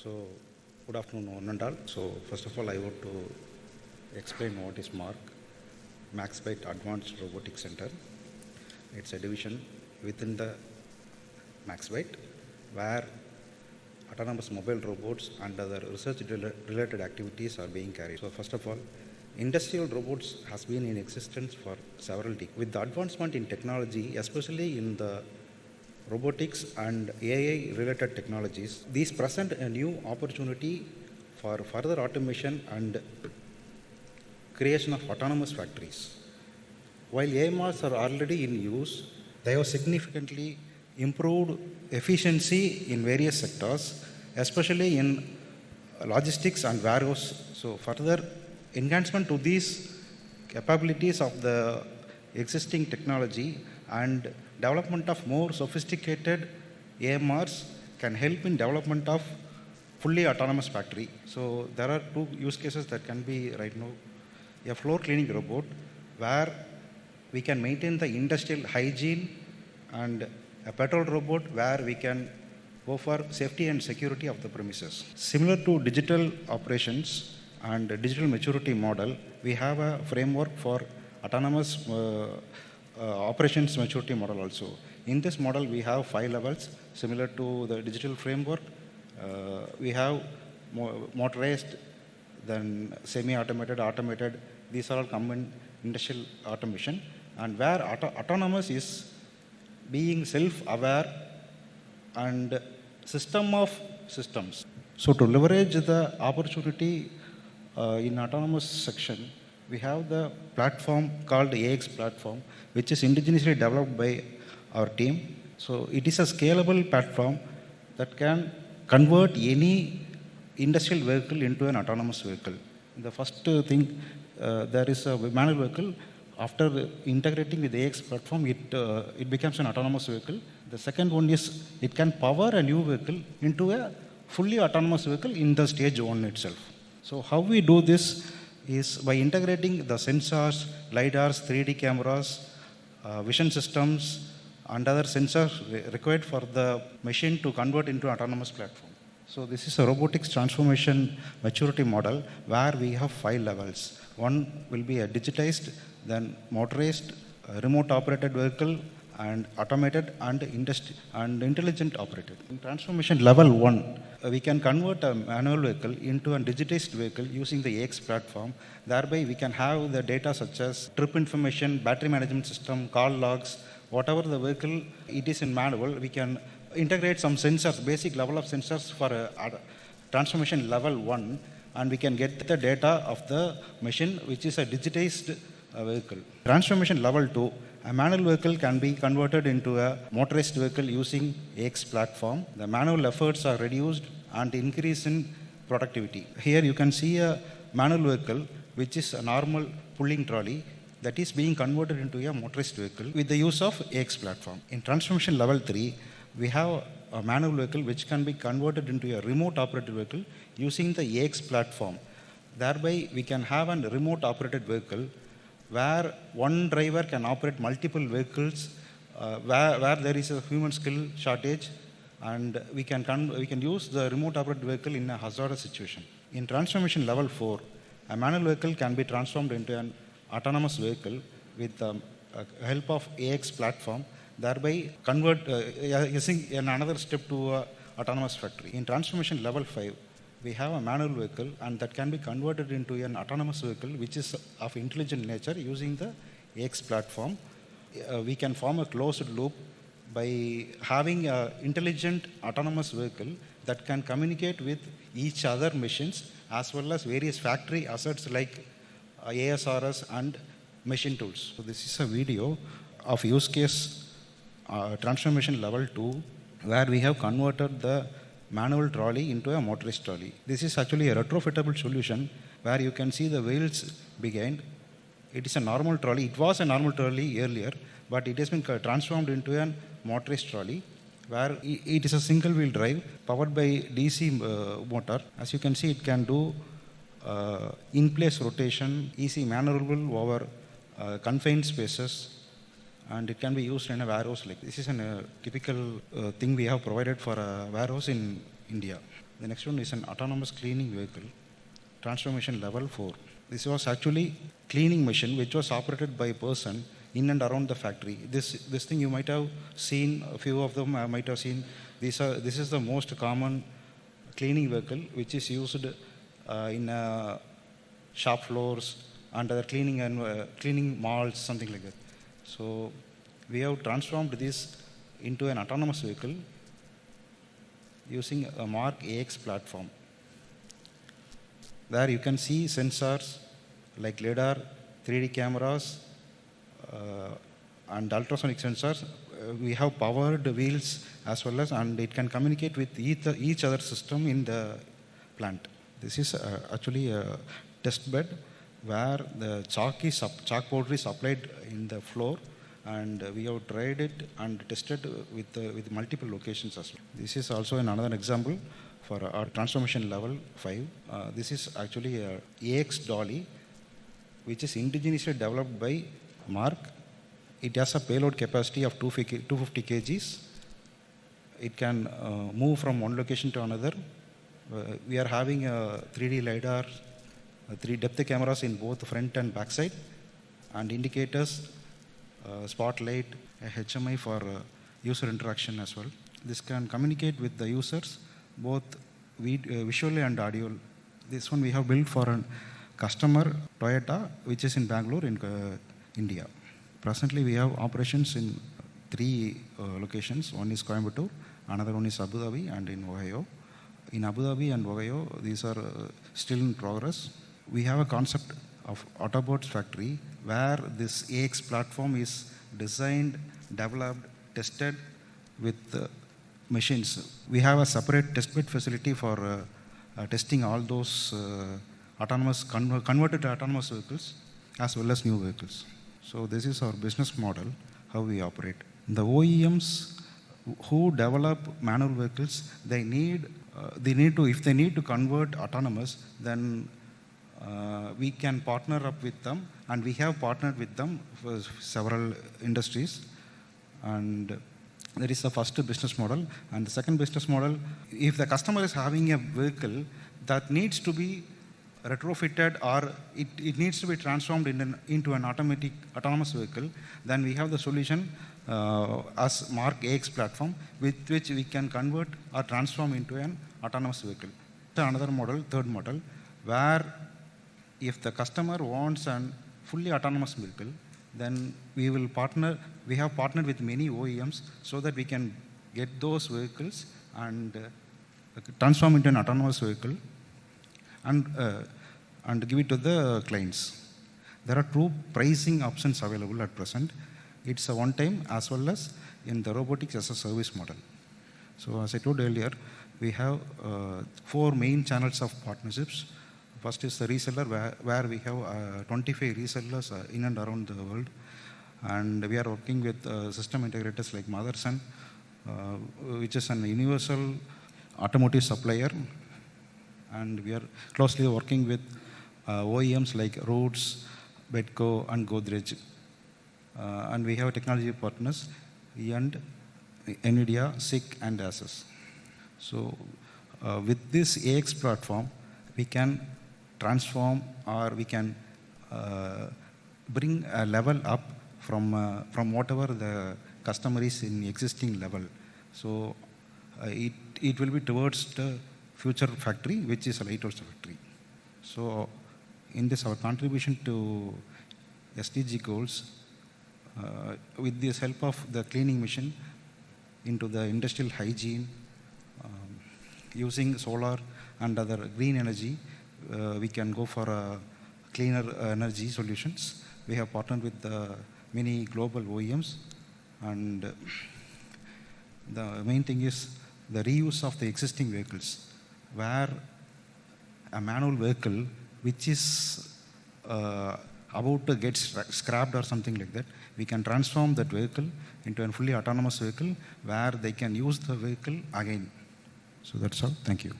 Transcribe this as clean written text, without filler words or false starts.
So, good afternoon, one and all. So, first of all, I want to explain what is MARC, Max-Byte Advanced Robotics Center. It's a division within the Max-Byte where autonomous mobile robots and other research-related activities are being carried. So, first of all, industrial robots has been in existence for several decades. With the advancement in technology, especially in the robotics and AI-related technologies, these present a new opportunity for further automation and creation of autonomous factories. While AMRs are already in use, they have significantly improved efficiency in various sectors, especially in logistics and warehouse. So further enhancement to these capabilities of the existing technology and development of more sophisticated AMRs can help in development of fully autonomous factory. So there are two use cases that can be right now. A floor cleaning robot where we can maintain the industrial hygiene, and a patrol robot where we can go for safety and security of the premises. Similar to digital operations and digital maturity model, we have a framework for autonomous operations maturity model also. In this model, we have 5 levels similar to the digital framework. We have motorized, then semi-automated, automated. These are all common industrial automation. And where autonomous is being self-aware and system of systems. So to leverage the opportunity in autonomous section, we have the platform called AX platform, which is indigenously developed by our team. So it is a scalable platform that can convert any industrial vehicle into an autonomous vehicle. The first thing, there is a manual vehicle. After integrating with the AX platform, it becomes an autonomous vehicle. The second one is it can power a new vehicle into a fully autonomous vehicle in the stage 1 itself. So how we do this is by integrating the sensors, LiDARs, 3D cameras, vision systems, and other sensors required for the machine to convert into autonomous platform. So this is a robotics transformation maturity model where we have 5 levels. One will be a digitized, then motorized, remote operated vehicle, and automated and intelligent operated. In transformation level 1, we can convert a manual vehicle into a digitized vehicle using the AX platform. Thereby, we can have the data such as trip information, battery management system, call logs, whatever the vehicle it is in manual, we can integrate some sensors, basic level of sensors for transformation level 1, and we can get the data of the machine, which is a digitized vehicle. Transformation level 2, a manual vehicle can be converted into a motorized vehicle using AX platform. The manual efforts are reduced and increase in productivity. Here you can see a manual vehicle, which is a normal pulling trolley, that is being converted into a motorized vehicle with the use of AX platform. In transformation level 3, we have a manual vehicle which can be converted into a remote operated vehicle using the AX platform. Thereby, we can have a remote operated vehicle where one driver can operate multiple vehicles, where there is a human skill shortage, and we can use the remote operated vehicle in a hazardous situation. In transformation level 4, a manual vehicle can be transformed into an autonomous vehicle with the help of AX platform, thereby using another step to autonomous factory. In transformation level 5, we have a manual vehicle, and that can be converted into an autonomous vehicle which is of intelligent nature using the AX platform. We can form a closed loop by having an intelligent autonomous vehicle that can communicate with each other machines as well as various factory assets like ASRS and machine tools. So this is a video of use case transformation level 2 where we have converted the manual trolley into a motorized trolley. This is actually a retrofittable solution where you can see the wheels behind. It is a normal trolley. It was a normal trolley earlier, but it has been transformed into a motorized trolley where it is a single wheel drive powered by DC motor. As you can see, it can do in-place rotation, easy maneuverable over confined spaces, and it can be used in a warehouse. Like this is a typical thing we have provided for a warehouse in India. The next one is an autonomous cleaning vehicle, transformation level 4. This was actually cleaning machine which was operated by a person in and around the factory. This thing you might have seen, a few of them might have seen. This is the most common cleaning vehicle which is used in shop floors and other cleaning malls, something like that. So we have transformed this into an autonomous vehicle using a 𝗃𝗂𝗃𝗀𝗃𝗀𝗃 platform. There you can see sensors like LiDAR, 3D cameras, and ultrasonic sensors. We have powered wheels as well as, and it can communicate with each other system in the plant. This is actually a test bed where the chalk powder is applied in the floor, and we have tried it and tested with multiple locations as well. This is also another example for our transformation level 5. This is actually a AX dolly, which is indigenously developed by Mark. It has a payload capacity of 250 kgs. It can move from one location to another. We are having a 3D LiDAR, 3 depth cameras in both front and back side, and indicators, spotlight, a HMI for user interaction as well. This can communicate with the users both visually and audio. This one we have built for a customer, Toyota, which is in Bangalore in India. Presently we have operations in 3 locations. One is Coimbatore, another one is Abu Dhabi, and in Ohio. In Abu Dhabi and Ohio, these are still in progress. We have a concept of Autobots factory where this AX platform is designed, developed, tested with machines. We have a separate test bed facility for testing all those converted autonomous vehicles as well as new vehicles. So this is our business model, how we operate. The OEMs who develop manual vehicles, if they need to convert autonomous, then we can partner up with them, and we have partnered with them for several industries. And that is the first business model. And the second business model, if the customer is having a vehicle that needs to be retrofitted or it needs to be transformed into an autonomous vehicle, then we have the solution as 𝗃𝗂𝗃𝗀𝗃𝗀 platform, with which we can convert or transform into an autonomous vehicle. Another model, third model, where if the customer wants a fully autonomous vehicle, then we have partnered with many OEMs so that we can get those vehicles and transform into an autonomous vehicle and give it to the clients. There are 2 pricing options available at present. It's a one-time as well as in the robotics as a service model. So as I told earlier, we have 4 main channels of partnerships. First is the reseller, where we have 25 resellers in and around the world. And we are working with system integrators like Motherson, which is an universal automotive supplier. And we are closely working with OEMs like Rhodes, 𝗿𝗂𝗵𝗶𝗰𝗴, and Godrej. And we have technology partners and NVIDIA, SICK, and ASUS. So with this AX platform, we can transform, or we can bring a level up from whatever the customer is in existing level. So it will be towards the future factory, which is a 𝗿𝗏𝗃𝗀𝗃 factory. So in this, our contribution to SDG goals, with this help of the cleaning machine into the industrial hygiene, using solar and other green energy, we can go for cleaner energy solutions. We have partnered with many global OEMs, and the main thing is the reuse of the existing vehicles, where a manual vehicle which is about to get scrapped or something like that, we can transform that vehicle into a fully autonomous vehicle where they can use the vehicle again. So that's all. Thank you.